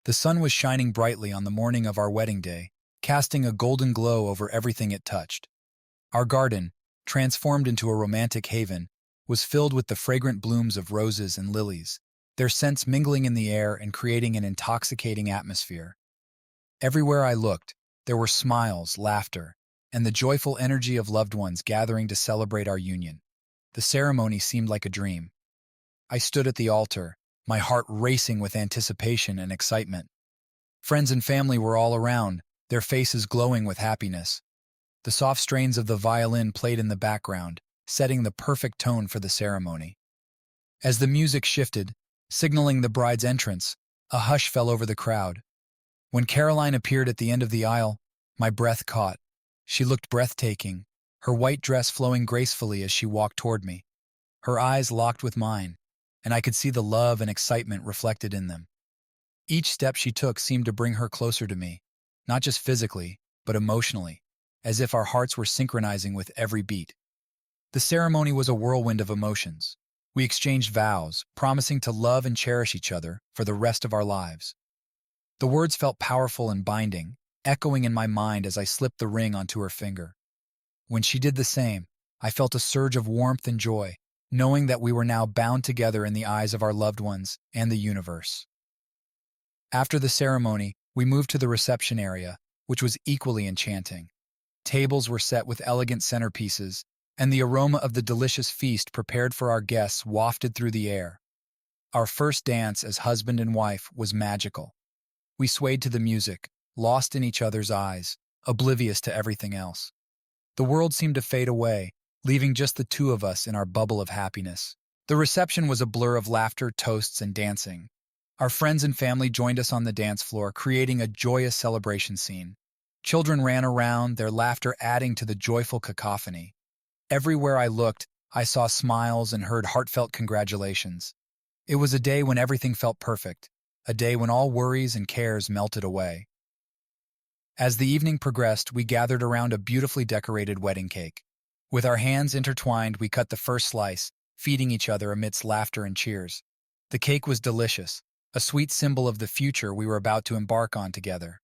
The sun was shining brightly on the morning of our wedding day, casting a golden glow over everything it touched. Our garden, transformed into a romantic haven, was filled with the fragrant blooms of roses and lilies, their scents mingling in the air and creating an intoxicating atmosphere. Everywhere I looked, there were smiles, laughter, and the joyful energy of loved ones gathering to celebrate our union. The ceremony seemed like a dream. I stood at the altar, my heart racing with anticipation and excitement. Friends and family were all around, their faces glowing with happiness. The soft strains of the violin played in the background, setting the perfect tone for the ceremony. As the music shifted, signaling the bride's entrance, a hush fell over the crowd. When Caroline appeared at the end of the aisle, my breath caught. She looked breathtaking, her white dress flowing gracefully as she walked toward me. Her eyes locked with mine, and I could see the love and excitement reflected in them. Each step she took seemed to bring her closer to me, not just physically, but emotionally, as if our hearts were synchronizing with every beat. The ceremony was a whirlwind of emotions. We exchanged vows, promising to love and cherish each other for the rest of our lives. The words felt powerful and binding, echoing in my mind as I slipped the ring onto her finger. When she did the same, I felt a surge of warmth and joy, knowing that we were now bound together in the eyes of our loved ones and the universe. After the ceremony, we moved to the reception area, which was equally enchanting. Tables were set with elegant centerpieces, and the aroma of the delicious feast prepared for our guests wafted through the air. Our first dance as husband and wife was magical. We swayed to the music, lost in each other's eyes, oblivious to everything else. The world seemed to fade away, leaving just the two of us in our bubble of happiness. The reception was a blur of laughter, toasts, and dancing. Our friends and family joined us on the dance floor, creating a joyous celebration scene. Children ran around, their laughter adding to the joyful cacophony. Everywhere I looked, I saw smiles and heard heartfelt congratulations. It was a day when everything felt perfect, a day when all worries and cares melted away. As the evening progressed, we gathered around a beautifully decorated wedding cake. With our hands intertwined, we cut the first slice, feeding each other amidst laughter and cheers. The cake was delicious, a sweet symbol of the future we were about to embark on together.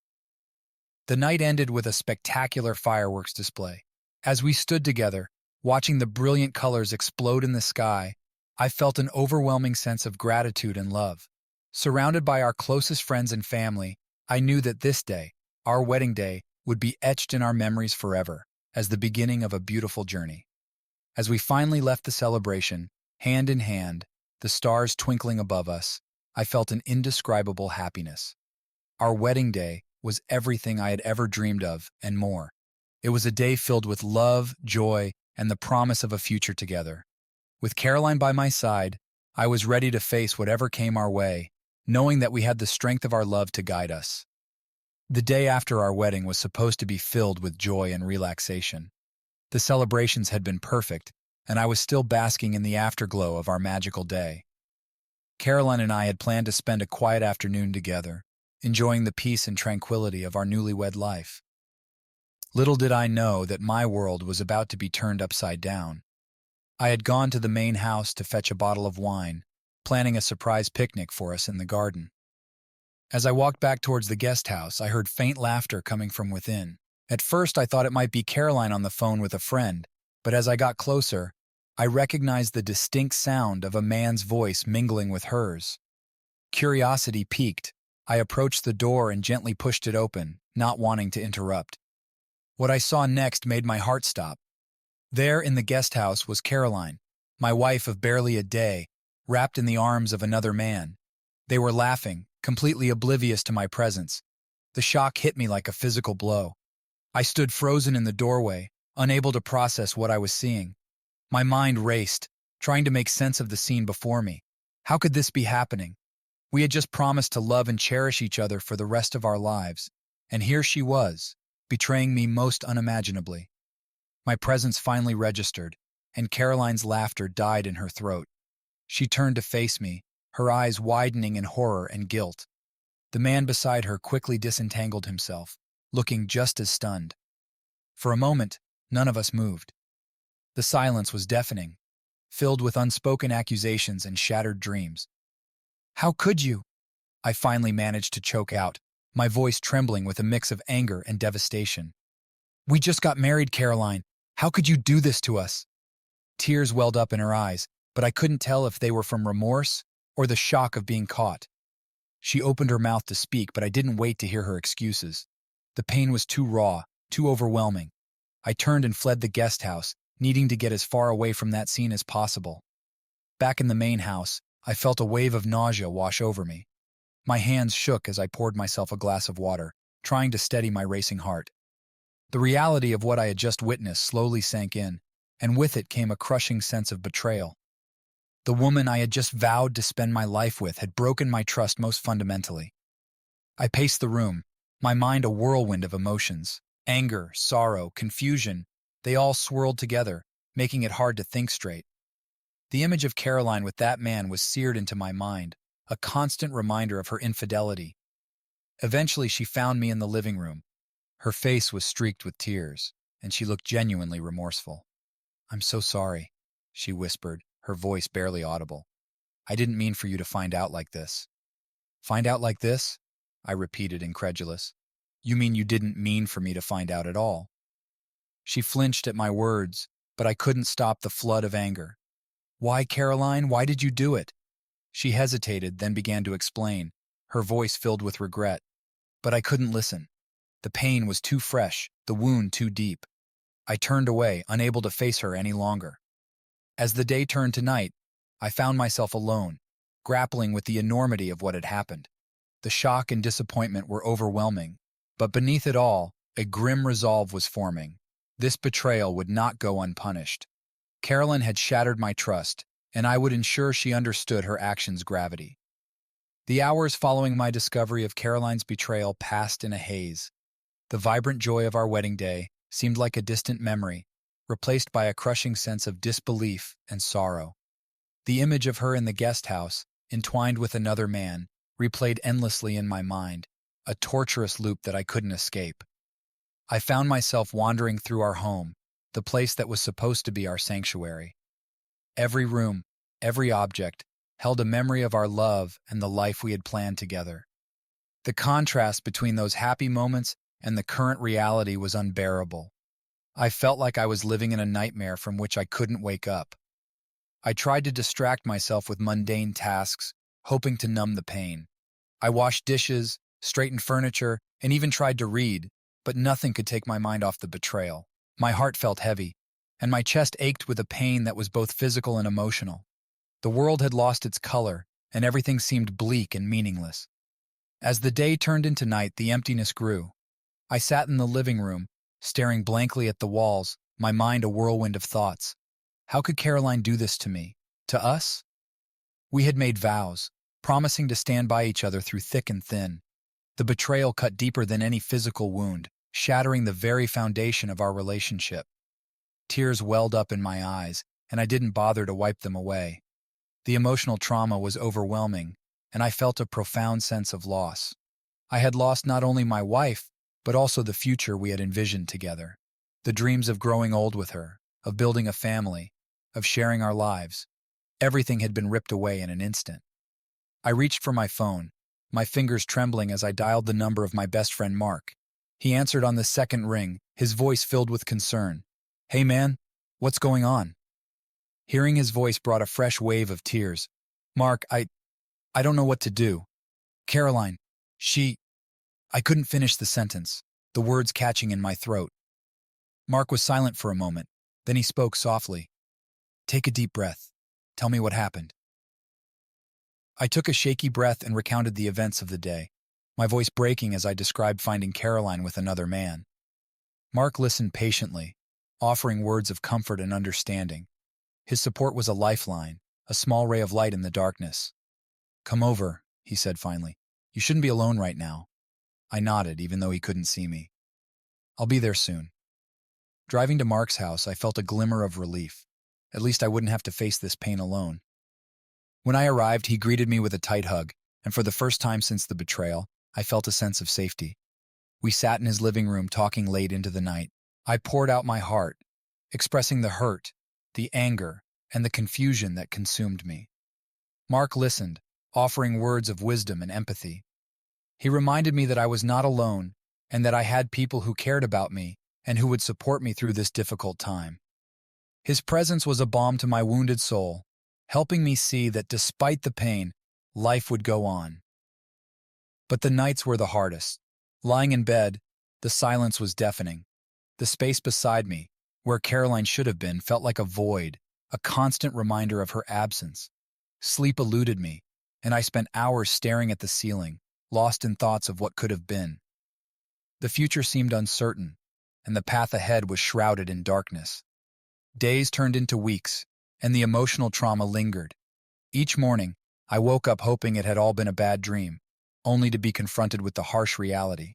The night ended with a spectacular fireworks display. As we stood together, watching the brilliant colors explode in the sky, I felt an overwhelming sense of gratitude and love. Surrounded by our closest friends and family, I knew that this day, our wedding day, would be etched in our memories forever, as the beginning of a beautiful journey. As we finally left the celebration, hand in hand, the stars twinkling above us, I felt an indescribable happiness. Our wedding day was everything I had ever dreamed of and more. It was a day filled with love, joy, and the promise of a future together. With Caroline by my side, I was ready to face whatever came our way, knowing that we had the strength of our love to guide us. The day after our wedding was supposed to be filled with joy and relaxation. The celebrations had been perfect, and I was still basking in the afterglow of our magical day. Caroline and I had planned to spend a quiet afternoon together, enjoying the peace and tranquility of our newlywed life. Little did I know that my world was about to be turned upside down. I had gone to the main house to fetch a bottle of wine, planning a surprise picnic for us in the garden. As I walked back towards the guest house, I heard faint laughter coming from within. At first, I thought it might be Caroline on the phone with a friend, but as I got closer, I recognized the distinct sound of a man's voice mingling with hers. Curiosity piqued. I approached the door and gently pushed it open, not wanting to interrupt. What I saw next made my heart stop. There in the guest house was Caroline, my wife of barely a day, wrapped in the arms of another man. They were laughing, completely oblivious to my presence. The shock hit me like a physical blow. I stood frozen in the doorway, unable to process what I was seeing. My mind raced, trying to make sense of the scene before me. How could this be happening? We had just promised to love and cherish each other for the rest of our lives, and here she was, betraying me most unimaginably. My presence finally registered, and Caroline's laughter died in her throat. She turned to face me, her eyes widening in horror and guilt. The man beside her quickly disentangled himself, looking just as stunned. For a moment, none of us moved. The silence was deafening, filled with unspoken accusations and shattered dreams. "How could you?" I finally managed to choke out, my voice trembling with a mix of anger and devastation. "We just got married, Caroline. How could you do this to us?" Tears welled up in her eyes, but I couldn't tell if they were from remorse or the shock of being caught. She opened her mouth to speak, but I didn't wait to hear her excuses. The pain was too raw, too overwhelming. I turned and fled the guest house, needing to get as far away from that scene as possible. Back in the main house, I felt a wave of nausea wash over me. My hands shook as I poured myself a glass of water, trying to steady my racing heart. The reality of what I had just witnessed slowly sank in, and with it came a crushing sense of betrayal. The woman I had just vowed to spend my life with had broken my trust most fundamentally. I paced the room, my mind a whirlwind of emotions. Anger, sorrow, confusion, they all swirled together, making it hard to think straight. The image of Caroline with that man was seared into my mind, a constant reminder of her infidelity. Eventually, she found me in the living room. Her face was streaked with tears, and she looked genuinely remorseful. "I'm so sorry," she whispered, her voice barely audible. "I didn't mean for you to find out like this." "Find out like this?" I repeated, incredulous. "You mean you didn't mean for me to find out at all?" She flinched at my words, but I couldn't stop the flood of anger. "Why, Caroline? Why did you do it?" She hesitated, then began to explain, her voice filled with regret. But I couldn't listen. The pain was too fresh, the wound too deep. I turned away, unable to face her any longer. As the day turned to night, I found myself alone, grappling with the enormity of what had happened. The shock and disappointment were overwhelming, but beneath it all, a grim resolve was forming. This betrayal would not go unpunished. Carolyn had shattered my trust, and I would ensure she understood her actions' gravity. The hours following my discovery of Caroline's betrayal passed in a haze. The vibrant joy of our wedding day seemed like a distant memory, replaced by a crushing sense of disbelief and sorrow. The image of her in the guest house, entwined with another man, replayed endlessly in my mind, a torturous loop that I couldn't escape. I found myself wandering through our home, the place that was supposed to be our sanctuary. Every room, every object, held a memory of our love and the life we had planned together. The contrast between those happy moments and the current reality was unbearable. I felt like I was living in a nightmare from which I couldn't wake up. I tried to distract myself with mundane tasks, hoping to numb the pain. I washed dishes, straightened furniture, and even tried to read, but nothing could take my mind off the betrayal. My heart felt heavy, and my chest ached with a pain that was both physical and emotional. The world had lost its color, and everything seemed bleak and meaningless. As the day turned into night, the emptiness grew. I sat in the living room, staring blankly at the walls, my mind a whirlwind of thoughts. How could Caroline do this to me? To us? We had made vows, promising to stand by each other through thick and thin. The betrayal cut deeper than any physical wound, shattering the very foundation of our relationship. Tears welled up in my eyes, and I didn't bother to wipe them away. The emotional trauma was overwhelming, and I felt a profound sense of loss. I had lost not only my wife, but also the future we had envisioned together. The dreams of growing old with her, of building a family, of sharing our lives. Everything had been ripped away in an instant. I reached for my phone, my fingers trembling as I dialed the number of my best friend Mark. He answered on the second ring, his voice filled with concern. "Hey man, what's going on?" Hearing his voice brought a fresh wave of tears. "Mark, I don't know what to do. Caroline, I couldn't finish the sentence, the words catching in my throat. Mark was silent for a moment, then he spoke softly. "Take a deep breath. Tell me what happened." I took a shaky breath and recounted the events of the day, my voice breaking as I described finding Caroline with another man. Mark listened patiently, offering words of comfort and understanding. His support was a lifeline, a small ray of light in the darkness. "Come over," he said finally. "You shouldn't be alone right now." I nodded, even though he couldn't see me. "I'll be there soon." Driving to Mark's house, I felt a glimmer of relief. At least I wouldn't have to face this pain alone. When I arrived, he greeted me with a tight hug, and for the first time since the betrayal, I felt a sense of safety. We sat in his living room talking late into the night. I poured out my heart, expressing the hurt, the anger, and the confusion that consumed me. Mark listened, offering words of wisdom and empathy. He reminded me that I was not alone and that I had people who cared about me and who would support me through this difficult time. His presence was a balm to my wounded soul, helping me see that despite the pain, life would go on. But the nights were the hardest. Lying in bed, the silence was deafening. The space beside me, where Caroline should have been, felt like a void, a constant reminder of her absence. Sleep eluded me, and I spent hours staring at the ceiling, lost in thoughts of what could have been. The future seemed uncertain, and the path ahead was shrouded in darkness. Days turned into weeks, and the emotional trauma lingered. Each morning, I woke up hoping it had all been a bad dream, only to be confronted with the harsh reality.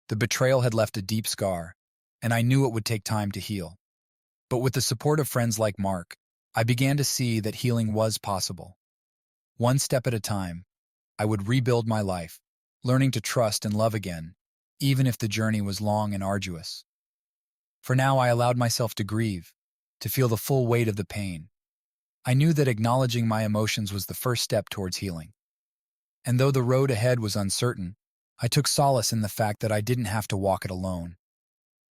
The betrayal had left a deep scar, and I knew it would take time to heal. But with the support of friends like Mark, I began to see that healing was possible. One step at a time, I would rebuild my life, learning to trust and love again, even if the journey was long and arduous. For now, I allowed myself to grieve, to feel the full weight of the pain. I knew that acknowledging my emotions was the first step towards healing. And though the road ahead was uncertain, I took solace in the fact that I didn't have to walk it alone.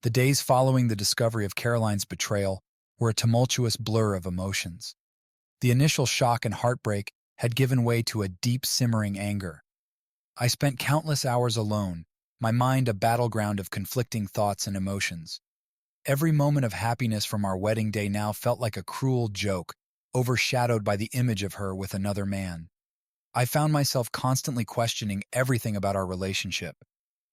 The days following the discovery of Caroline's betrayal were a tumultuous blur of emotions. The initial shock and heartbreak had given way to a deep simmering anger. I spent countless hours alone, my mind a battleground of conflicting thoughts and emotions. Every moment of happiness from our wedding day now felt like a cruel joke, overshadowed by the image of her with another man. I found myself constantly questioning everything about our relationship.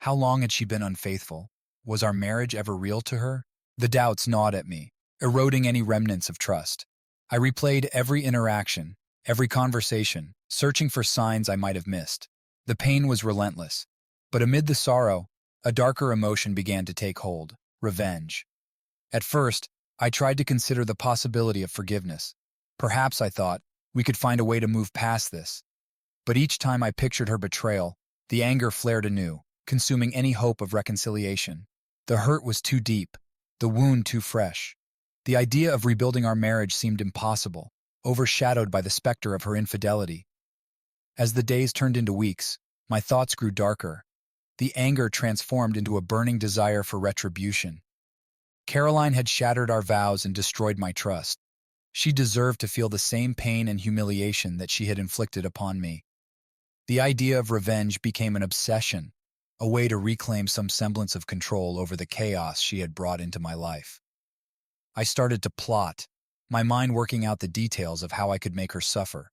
How long had she been unfaithful? Was our marriage ever real to her? The doubts gnawed at me, eroding any remnants of trust. I replayed every interaction, every conversation, searching for signs I might have missed. The pain was relentless, but amid the sorrow, a darker emotion began to take hold: revenge. At first, I tried to consider the possibility of forgiveness. Perhaps, I thought, we could find a way to move past this. But each time I pictured her betrayal, the anger flared anew, consuming any hope of reconciliation. The hurt was too deep, the wound too fresh. The idea of rebuilding our marriage seemed impossible, overshadowed by the specter of her infidelity. As the days turned into weeks, my thoughts grew darker. The anger transformed into a burning desire for retribution. Caroline had shattered our vows and destroyed my trust. She deserved to feel the same pain and humiliation that she had inflicted upon me. The idea of revenge became an obsession, a way to reclaim some semblance of control over the chaos she had brought into my life. I started to plot, my mind working out the details of how I could make her suffer.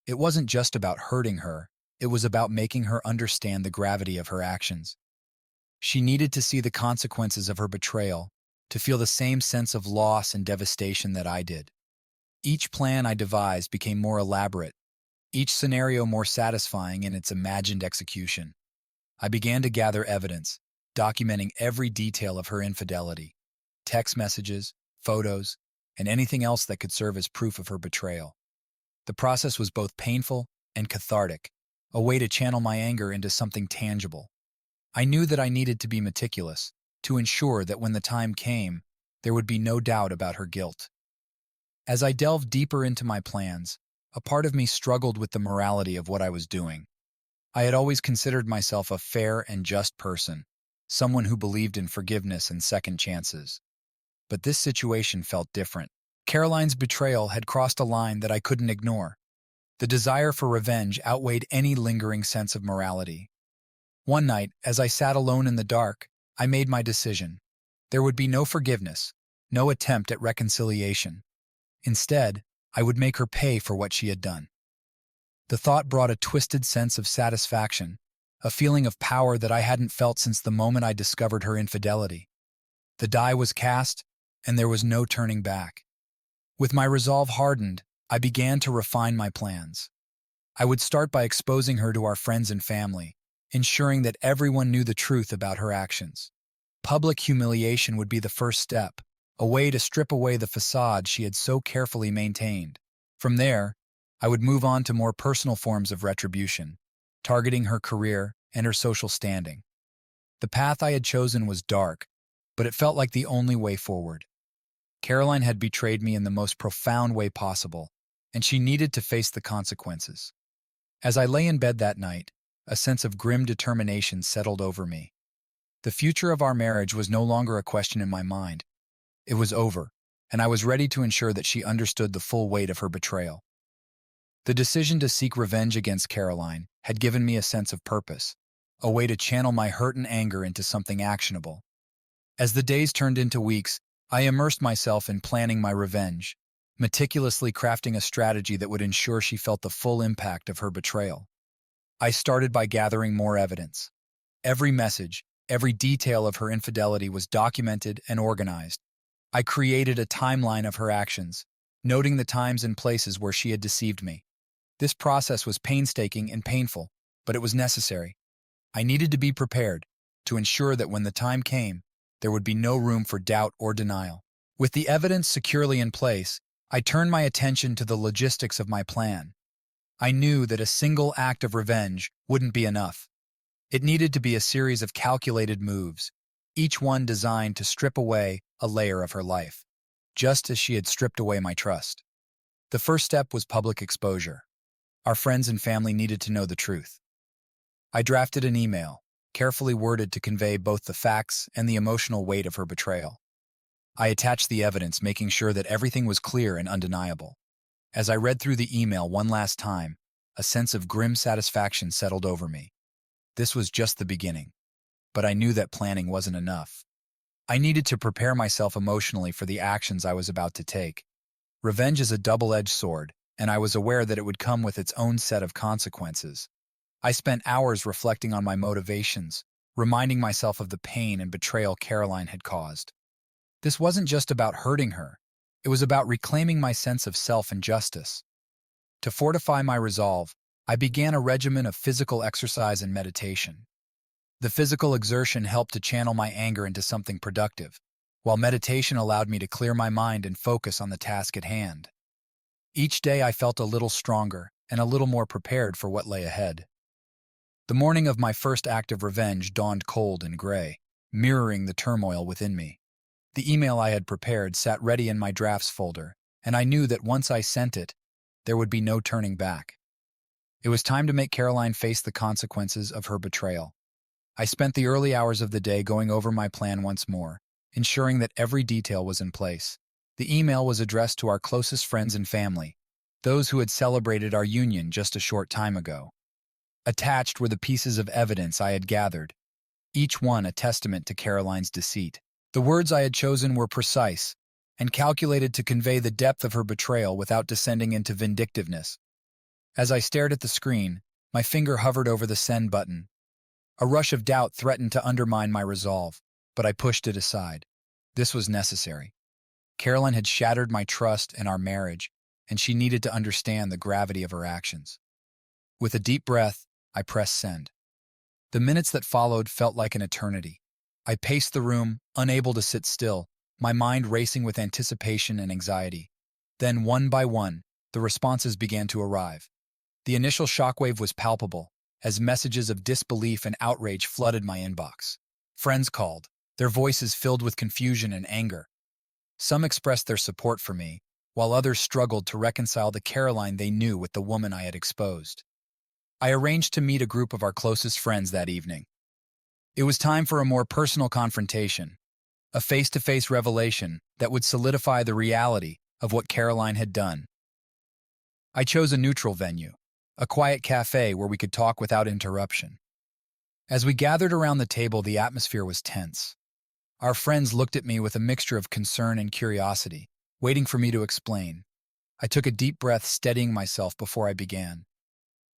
It wasn't just about hurting her, it was about making her understand the gravity of her actions. She needed to see the consequences of her betrayal, to feel the same sense of loss and devastation that I did. Each plan I devised became more elaborate, each scenario more satisfying in its imagined execution. I began to gather evidence, documenting every detail of her infidelity: text messages, photos, and anything else that could serve as proof of her betrayal. The process was both painful and cathartic, a way to channel my anger into something tangible. I knew that I needed to be meticulous, to ensure that when the time came, there would be no doubt about her guilt. As I delved deeper into my plans, a part of me struggled with the morality of what I was doing. I had always considered myself a fair and just person, someone who believed in forgiveness and second chances. But this situation felt different. Caroline's betrayal had crossed a line that I couldn't ignore. The desire for revenge outweighed any lingering sense of morality. One night, as I sat alone in the dark, I made my decision. There would be no forgiveness, no attempt at reconciliation. Instead, I would make her pay for what she had done. The thought brought a twisted sense of satisfaction, a feeling of power that I hadn't felt since the moment I discovered her infidelity. The die was cast, and there was no turning back. With my resolve hardened, I began to refine my plans. I would start by exposing her to our friends and family, ensuring that everyone knew the truth about her actions. Public humiliation would be the first step, a way to strip away the facade she had so carefully maintained. From there, I would move on to more personal forms of retribution, targeting her career and her social standing. The path I had chosen was dark, but it felt like the only way forward. Caroline had betrayed me in the most profound way possible, and she needed to face the consequences. As I lay in bed that night, a sense of grim determination settled over me. The future of our marriage was no longer a question in my mind. It was over, and I was ready to ensure that she understood the full weight of her betrayal. The decision to seek revenge against Caroline had given me a sense of purpose, a way to channel my hurt and anger into something actionable. As the days turned into weeks, I immersed myself in planning my revenge, meticulously crafting a strategy that would ensure she felt the full impact of her betrayal. I started by gathering more evidence. Every message, every detail of her infidelity was documented and organized. I created a timeline of her actions, noting the times and places where she had deceived me. This process was painstaking and painful, but it was necessary. I needed to be prepared to ensure that when the time came, there would be no room for doubt or denial. With the evidence securely in place, I turned my attention to the logistics of my plan. I knew that a single act of revenge wouldn't be enough. It needed to be a series of calculated moves, each one designed to strip away a layer of her life, just as she had stripped away my trust. The first step was public exposure. Our friends and family needed to know the truth. I drafted an email, carefully worded to convey both the facts and the emotional weight of her betrayal. I attached the evidence, making sure that everything was clear and undeniable. As I read through the email one last time, a sense of grim satisfaction settled over me. This was just the beginning, but I knew that planning wasn't enough. I needed to prepare myself emotionally for the actions I was about to take. Revenge is a double-edged sword, and I was aware that it would come with its own set of consequences. I spent hours reflecting on my motivations, reminding myself of the pain and betrayal Caroline had caused. This wasn't just about hurting her. It was about reclaiming my sense of self and justice. To fortify my resolve, I began a regimen of physical exercise and meditation. The physical exertion helped to channel my anger into something productive, while meditation allowed me to clear my mind and focus on the task at hand. Each day I felt a little stronger and a little more prepared for what lay ahead. The morning of my first act of revenge dawned cold and gray, mirroring the turmoil within me. The email I had prepared sat ready in my drafts folder, and I knew that once I sent it, there would be no turning back. It was time to make Caroline face the consequences of her betrayal. I spent the early hours of the day going over my plan once more, ensuring that every detail was in place. The email was addressed to our closest friends and family, those who had celebrated our union just a short time ago. Attached were the pieces of evidence I had gathered, each one a testament to Caroline's deceit. The words I had chosen were precise and calculated to convey the depth of her betrayal without descending into vindictiveness. As I stared at the screen, my finger hovered over the send button. A rush of doubt threatened to undermine my resolve, but I pushed it aside. This was necessary. Caroline had shattered my trust and our marriage, and she needed to understand the gravity of her actions. With a deep breath, I pressed send. The minutes that followed felt like an eternity. I paced the room, unable to sit still, my mind racing with anticipation and anxiety. Then, one by one, the responses began to arrive. The initial shockwave was palpable, as messages of disbelief and outrage flooded my inbox. Friends called, their voices filled with confusion and anger. Some expressed their support for me, while others struggled to reconcile the Caroline they knew with the woman I had exposed. I arranged to meet a group of our closest friends that evening. It was time for a more personal confrontation, a face-to-face revelation that would solidify the reality of what Caroline had done. I chose a neutral venue, a quiet cafe where we could talk without interruption. As we gathered around the table, the atmosphere was tense. Our friends looked at me with a mixture of concern and curiosity, waiting for me to explain. I took a deep breath, steadying myself before I began.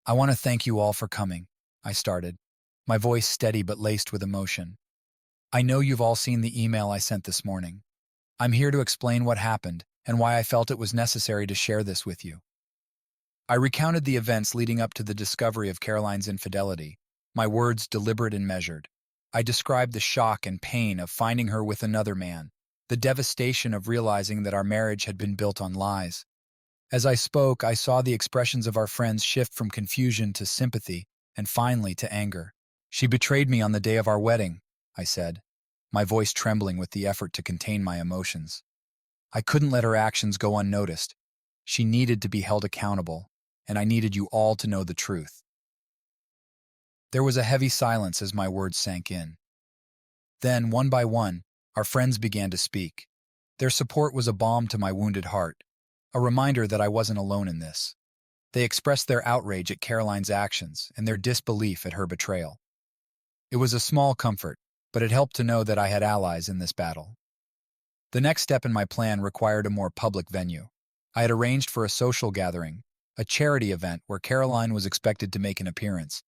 "I want to thank you all for coming," I started, my voice steady but laced with emotion. "I know you've all seen the email I sent this morning. I'm here to explain what happened and why I felt it was necessary to share this with you." I recounted the events leading up to the discovery of Caroline's infidelity, my words deliberate and measured. I described the shock and pain of finding her with another man, the devastation of realizing that our marriage had been built on lies. As I spoke, I saw the expressions of our friends shift from confusion to sympathy and finally to anger. "She betrayed me on the day of our wedding," I said, my voice trembling with the effort to contain my emotions. I couldn't let her actions go unnoticed. She needed to be held accountable. and I needed you all to know the truth." There was a heavy silence as my words sank in. Then, one by one, our friends began to speak. Their support was a balm to my wounded heart, a reminder that I wasn't alone in this. They expressed their outrage at Caroline's actions and their disbelief at her betrayal. It was a small comfort, but it helped to know that I had allies in this battle. The next step in my plan required a more public venue. I had arranged for a social gathering, a charity event where Caroline was expected to make an appearance.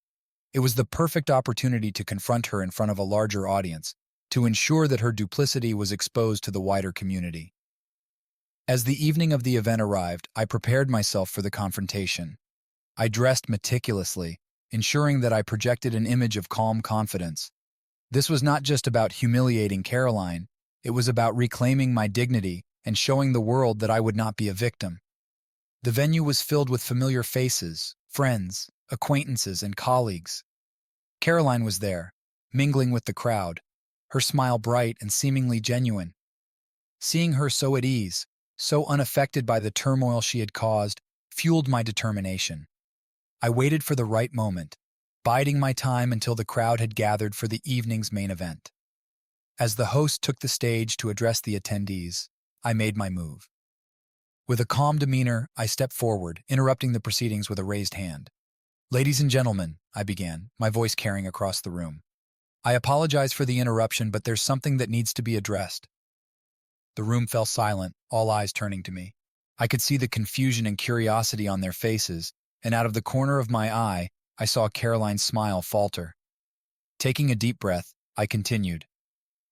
It was the perfect opportunity to confront her in front of a larger audience, to ensure that her duplicity was exposed to the wider community. As the evening of the event arrived, I prepared myself for the confrontation. I dressed meticulously, ensuring that I projected an image of calm confidence. This was not just about humiliating Caroline, it was about reclaiming my dignity and showing the world that I would not be a victim. The venue was filled with familiar faces, friends, acquaintances, and colleagues. Caroline was there, mingling with the crowd, her smile bright and seemingly genuine. Seeing her so at ease, so unaffected by the turmoil she had caused, fueled my determination. I waited for the right moment, biding my time until the crowd had gathered for the evening's main event. As the host took the stage to address the attendees, I made my move. With a calm demeanor, I stepped forward, interrupting the proceedings with a raised hand. "Ladies and gentlemen," I began, my voice carrying across the room. "I apologize for the interruption, but there's something that needs to be addressed." The room fell silent, all eyes turning to me. I could see the confusion and curiosity on their faces, and out of the corner of my eye, I saw Caroline's smile falter. Taking a deep breath, I continued.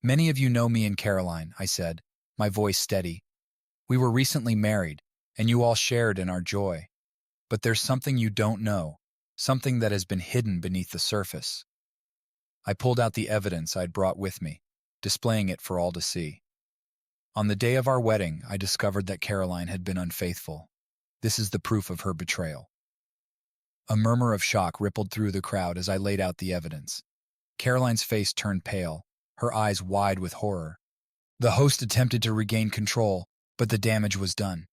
"Many of you know me and Caroline," I said, my voice steady. "We were recently married, and you all shared in our joy. But there's something you don't know, something that has been hidden beneath the surface." I pulled out the evidence I'd brought with me, displaying it for all to see. On the day of our wedding, I discovered that Caroline had been unfaithful. This is the proof of her betrayal. A murmur of shock rippled through the crowd as I laid out the evidence. Caroline's face turned pale, her eyes wide with horror. The host attempted to regain control, but the damage was done.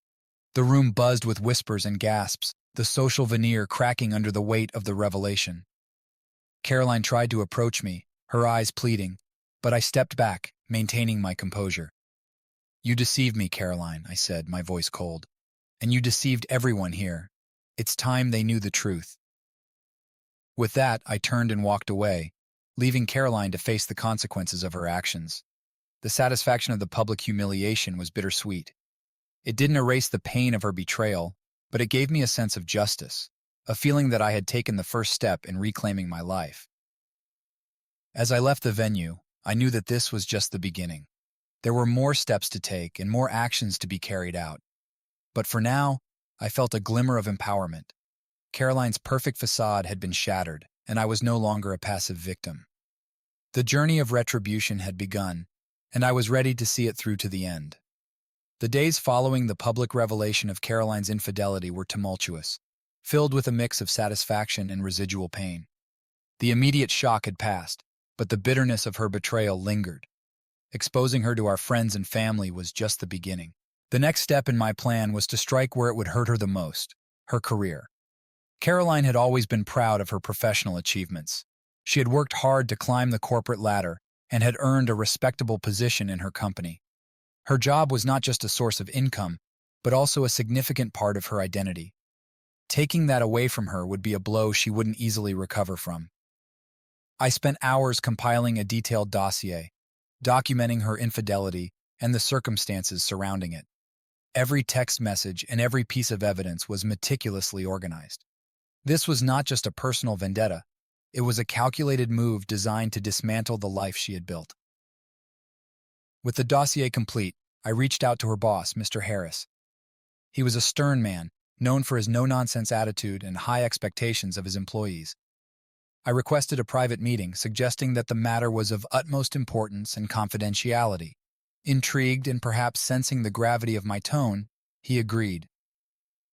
The room buzzed with whispers and gasps, the social veneer cracking under the weight of the revelation. Caroline tried to approach me, her eyes pleading, but I stepped back, maintaining my composure. "You deceived me, Caroline," I said, my voice cold. "And you deceived everyone here. It's time they knew the truth." With that, I turned and walked away, leaving Caroline to face the consequences of her actions. The satisfaction of the public humiliation was bittersweet. It didn't erase the pain of her betrayal, but it gave me a sense of justice, a feeling that I had taken the first step in reclaiming my life. As I left the venue, I knew that this was just the beginning. There were more steps to take and more actions to be carried out. But for now, I felt a glimmer of empowerment. Caroline's perfect facade had been shattered, and I was no longer a passive victim. The journey of retribution had begun, and I was ready to see it through to the end. The days following the public revelation of Caroline's infidelity were tumultuous, filled with a mix of satisfaction and residual pain. The immediate shock had passed, but the bitterness of her betrayal lingered. Exposing her to our friends and family was just the beginning. The next step in my plan was to strike where it would hurt her the most, her career. Caroline had always been proud of her professional achievements. She had worked hard to climb the corporate ladder and had earned a respectable position in her company. Her job was not just a source of income, but also a significant part of her identity. Taking that away from her would be a blow she wouldn't easily recover from. I spent hours compiling a detailed dossier, documenting her infidelity and the circumstances surrounding it. Every text message and every piece of evidence was meticulously organized. This was not just a personal vendetta. It was a calculated move designed to dismantle the life she had built. With the dossier complete, I reached out to her boss, Mr. Harris. He was a stern man, known for his no-nonsense attitude and high expectations of his employees. I requested a private meeting, suggesting that the matter was of utmost importance and confidentiality. Intrigued and perhaps sensing the gravity of my tone, he agreed.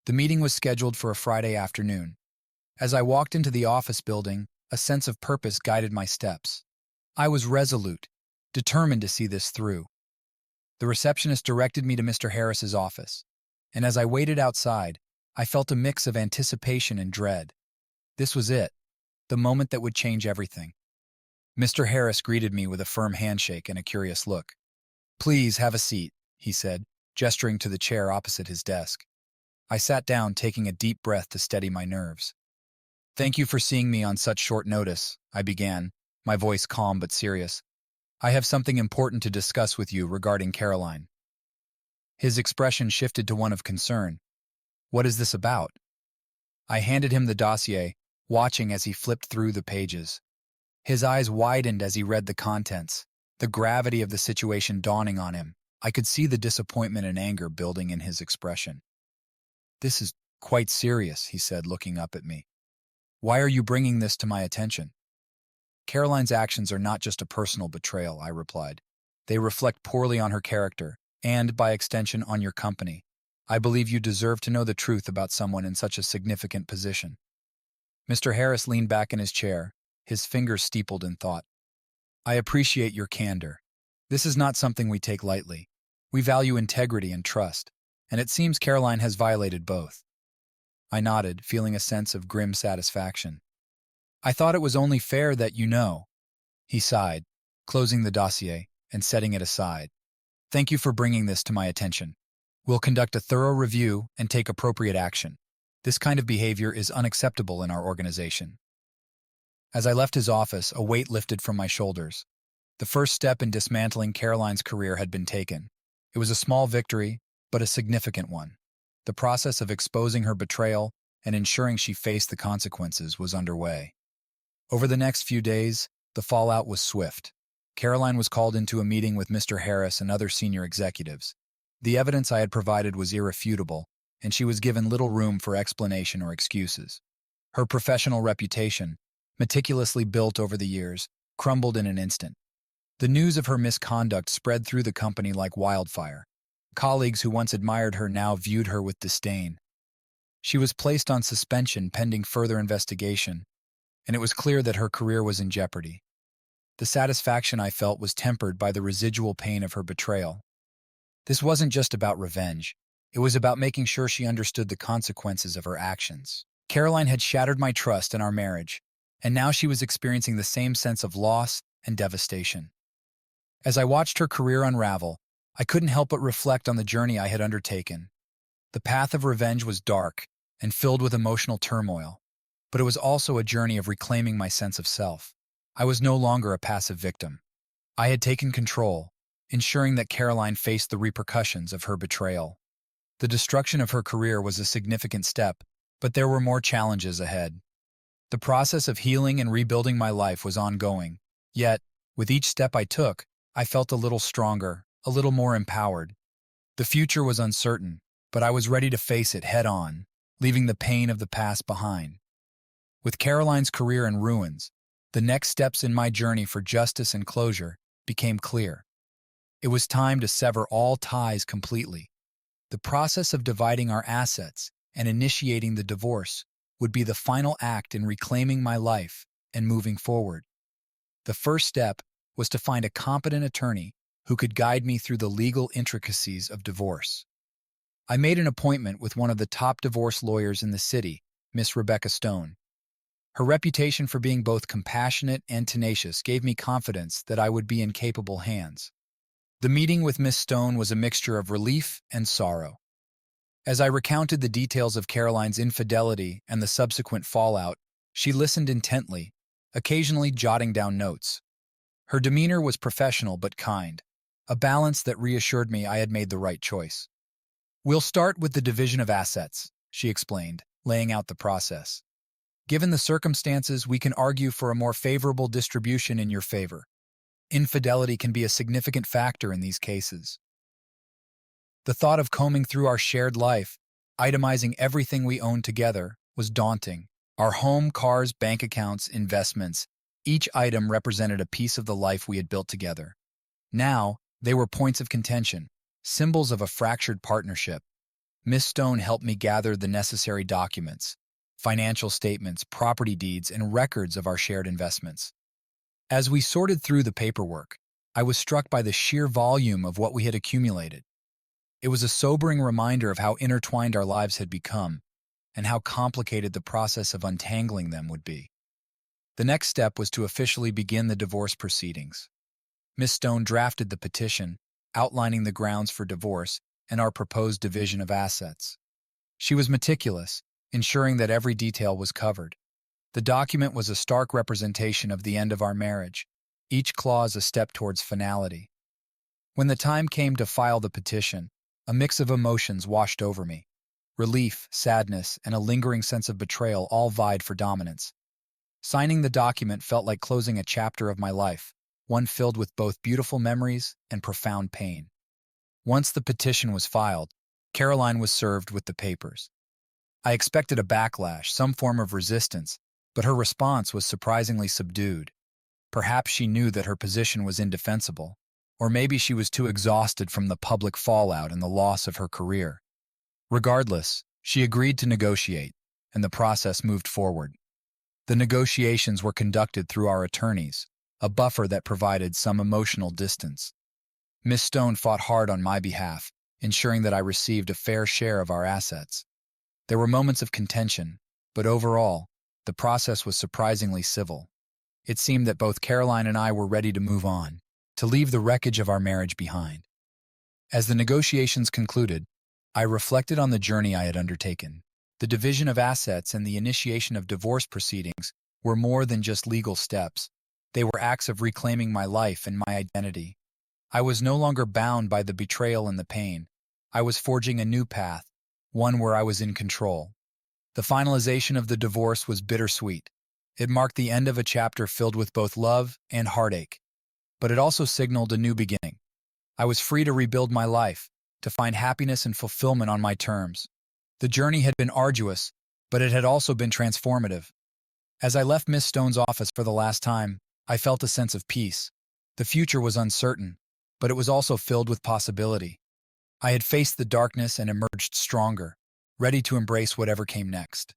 The meeting was scheduled for a Friday afternoon. As I walked into the office building, a sense of purpose guided my steps. I was resolute, determined to see this through. The receptionist directed me to Mr. Harris's office, and as I waited outside, I felt a mix of anticipation and dread. This was it, the moment that would change everything. Mr. Harris greeted me with a firm handshake and a curious look. "Please have a seat," he said, gesturing to the chair opposite his desk. I sat down, taking a deep breath to steady my nerves. "Thank you for seeing me on such short notice," I began, my voice calm but serious. "I have something important to discuss with you regarding Caroline." His expression shifted to one of concern. "What is this about?" I handed him the dossier, watching as he flipped through the pages. His eyes widened as he read the contents, the gravity of the situation dawning on him. I could see the disappointment and anger building in his expression. "This is quite serious," he said, looking up at me. "Why are you bringing this to my attention?" "Caroline's actions are not just a personal betrayal," I replied. "They reflect poorly on her character, and, by extension, on your company. I believe you deserve to know the truth about someone in such a significant position." Mr. Harris leaned back in his chair, his fingers steepled in thought. "I appreciate your candor. This is not something we take lightly. We value integrity and trust, and it seems Caroline has violated both." I nodded, feeling a sense of grim satisfaction. "I thought it was only fair that you know." He sighed, closing the dossier and setting it aside. "Thank you for bringing this to my attention. We'll conduct a thorough review and take appropriate action. This kind of behavior is unacceptable in our organization." As I left his office, a weight lifted from my shoulders. The first step in dismantling Caroline's career had been taken. It was a small victory, but a significant one. The process of exposing her betrayal and ensuring she faced the consequences was underway. Over the next few days, the fallout was swift. Caroline was called into a meeting with Mr. Harris and other senior executives. The evidence I had provided was irrefutable, and she was given little room for explanation or excuses. Her professional reputation, meticulously built over the years, crumbled in an instant. The news of her misconduct spread through the company like wildfire. Colleagues who once admired her now viewed her with disdain. She was placed on suspension pending further investigation, and it was clear that her career was in jeopardy. The satisfaction I felt was tempered by the residual pain of her betrayal. This wasn't just about revenge. It was about making sure she understood the consequences of her actions. Caroline had shattered my trust in our marriage, and now she was experiencing the same sense of loss and devastation. As I watched her career unravel, I couldn't help but reflect on the journey I had undertaken. The path of revenge was dark and filled with emotional turmoil, but it was also a journey of reclaiming my sense of self. I was no longer a passive victim. I had taken control, ensuring that Caroline faced the repercussions of her betrayal. The destruction of her career was a significant step, but there were more challenges ahead. The process of healing and rebuilding my life was ongoing, yet, with each step I took, I felt a little stronger, a little more empowered. The future was uncertain, but I was ready to face it head-on, leaving the pain of the past behind. With Caroline's career in ruins, the next steps in my journey for justice and closure became clear. It was time to sever all ties completely. The process of dividing our assets and initiating the divorce would be the final act in reclaiming my life and moving forward. The first step was to find a competent attorney who could guide me through the legal intricacies of divorce. I made an appointment with one of the top divorce lawyers in the city, Miss Rebecca Stone. Her reputation for being both compassionate and tenacious gave me confidence that I would be in capable hands. The meeting with Miss Stone was a mixture of relief and sorrow. As I recounted the details of Caroline's infidelity and the subsequent fallout, she listened intently, occasionally jotting down notes. Her demeanor was professional but kind, a balance that reassured me I had made the right choice. "We'll start with the division of assets," she explained, laying out the process. "Given the circumstances, we can argue for a more favorable distribution in your favor. Infidelity can be a significant factor in these cases." The thought of combing through our shared life, itemizing everything we owned together, was daunting. Our home, cars, bank accounts, investments, each item represented a piece of the life we had built together. Now, they were points of contention, symbols of a fractured partnership. Miss Stone helped me gather the necessary documents, financial statements, property deeds, and records of our shared investments. As we sorted through the paperwork, I was struck by the sheer volume of what we had accumulated. It was a sobering reminder of how intertwined our lives had become, and how complicated the process of untangling them would be. The next step was to officially begin the divorce proceedings. Miss Stone drafted the petition, outlining the grounds for divorce and our proposed division of assets. She was meticulous, ensuring that every detail was covered. The document was a stark representation of the end of our marriage, each clause a step towards finality. When the time came to file the petition, a mix of emotions washed over me. Relief, sadness, and a lingering sense of betrayal all vied for dominance. Signing the document felt like closing a chapter of my life, one filled with both beautiful memories and profound pain. Once the petition was filed, Caroline was served with the papers. I expected a backlash, some form of resistance, but her response was surprisingly subdued. Perhaps she knew that her position was indefensible, or maybe she was too exhausted from the public fallout and the loss of her career. Regardless, she agreed to negotiate, and the process moved forward. The negotiations were conducted through our attorneys, a buffer that provided some emotional distance. Miss Stone fought hard on my behalf, ensuring that I received a fair share of our assets. There were moments of contention, but overall, the process was surprisingly civil. It seemed that both Caroline and I were ready to move on, to leave the wreckage of our marriage behind. As the negotiations concluded, I reflected on the journey I had undertaken. The division of assets and the initiation of divorce proceedings were more than just legal steps. They were acts of reclaiming my life and my identity. I was no longer bound by the betrayal and the pain. I was forging a new path, one where I was in control. The finalization of the divorce was bittersweet. It marked the end of a chapter filled with both love and heartache. But it also signaled a new beginning. I was free to rebuild my life, to find happiness and fulfillment on my terms. The journey had been arduous, but it had also been transformative. As I left Miss Stone's office for the last time, I felt a sense of peace. The future was uncertain, but it was also filled with possibility. I had faced the darkness and emerged stronger, ready to embrace whatever came next.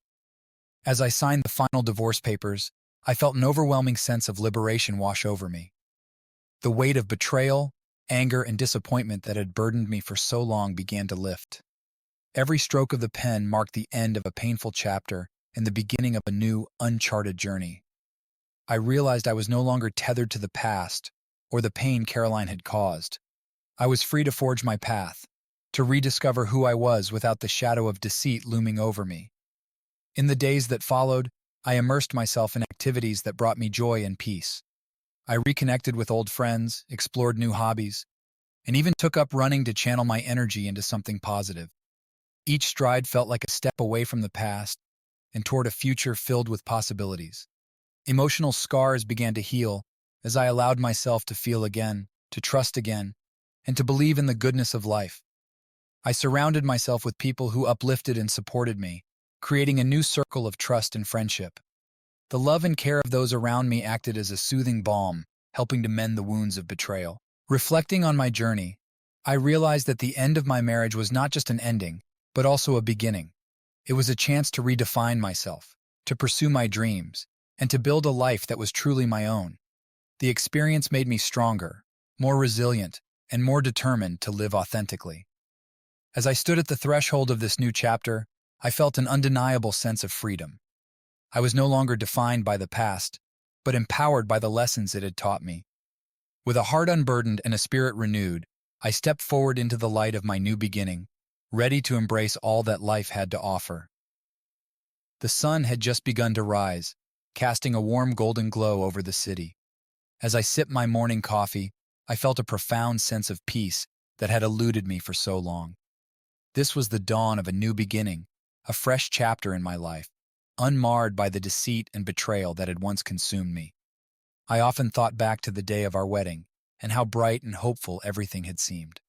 As I signed the final divorce papers, I felt an overwhelming sense of liberation wash over me. The weight of betrayal, anger, and disappointment that had burdened me for so long began to lift. Every stroke of the pen marked the end of a painful chapter and the beginning of a new, uncharted journey. I realized I was no longer tethered to the past or the pain Caroline had caused. I was free to forge my path, to rediscover who I was without the shadow of deceit looming over me. In the days that followed, I immersed myself in activities that brought me joy and peace. I reconnected with old friends, explored new hobbies, and even took up running to channel my energy into something positive. Each stride felt like a step away from the past and toward a future filled with possibilities. Emotional scars began to heal as I allowed myself to feel again, to trust again, and to believe in the goodness of life. I surrounded myself with people who uplifted and supported me, creating a new circle of trust and friendship. The love and care of those around me acted as a soothing balm, helping to mend the wounds of betrayal. Reflecting on my journey, I realized that the end of my marriage was not just an ending, but also a beginning. It was a chance to redefine myself, to pursue my dreams, and to build a life that was truly my own. The experience made me stronger, more resilient, and more determined to live authentically. As I stood at the threshold of this new chapter, I felt an undeniable sense of freedom. I was no longer defined by the past, but empowered by the lessons it had taught me. With a heart unburdened and a spirit renewed, I stepped forward into the light of my new beginning, ready to embrace all that life had to offer. The sun had just begun to rise, casting a warm golden glow over the city. As I sipped my morning coffee, I felt a profound sense of peace that had eluded me for so long. This was the dawn of a new beginning, a fresh chapter in my life, unmarred by the deceit and betrayal that had once consumed me. I often thought back to the day of our wedding and how bright and hopeful everything had seemed.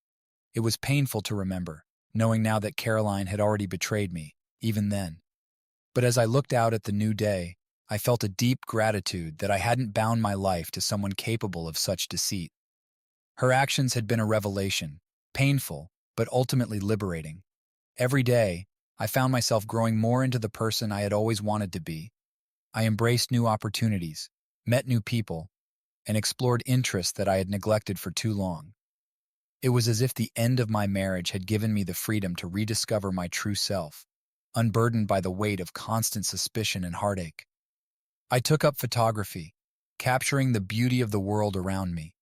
It was painful to remember, knowing now that Caroline had already betrayed me, even then. But as I looked out at the new day, I felt a deep gratitude that I hadn't bound my life to someone capable of such deceit. Her actions had been a revelation, painful, but ultimately liberating. Every day, I found myself growing more into the person I had always wanted to be. I embraced new opportunities, met new people, and explored interests that I had neglected for too long. It was as if the end of my marriage had given me the freedom to rediscover my true self, unburdened by the weight of constant suspicion and heartache. I took up photography, capturing the beauty of the world around me.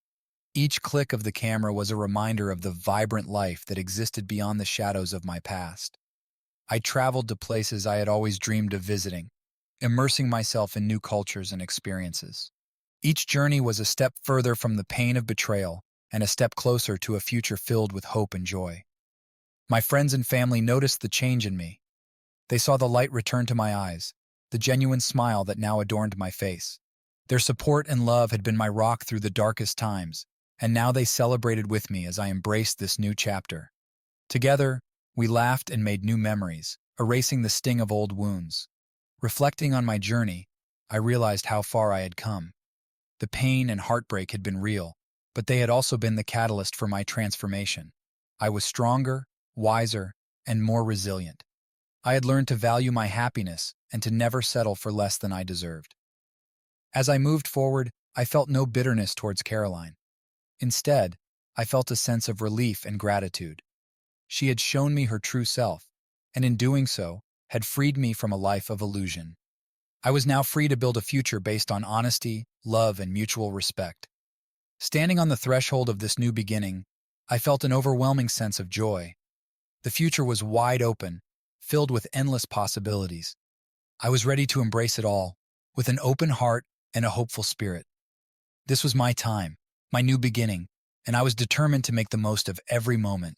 Each click of the camera was a reminder of the vibrant life that existed beyond the shadows of my past. I traveled to places I had always dreamed of visiting, immersing myself in new cultures and experiences. Each journey was a step further from the pain of betrayal and a step closer to a future filled with hope and joy. My friends and family noticed the change in me. They saw the light return to my eyes, the genuine smile that now adorned my face. Their support and love had been my rock through the darkest times, and now they celebrated with me as I embraced this new chapter. Together, we laughed and made new memories, erasing the sting of old wounds. Reflecting on my journey, I realized how far I had come. The pain and heartbreak had been real, but they had also been the catalyst for my transformation. I was stronger, wiser, and more resilient. I had learned to value my happiness and to never settle for less than I deserved. As I moved forward, I felt no bitterness towards Caroline. Instead, I felt a sense of relief and gratitude. She had shown me her true self, and in doing so, had freed me from a life of illusion. I was now free to build a future based on honesty, love, and mutual respect. Standing on the threshold of this new beginning, I felt an overwhelming sense of joy. The future was wide open, filled with endless possibilities. I was ready to embrace it all, with an open heart and a hopeful spirit. This was my time, my new beginning, and I was determined to make the most of every moment.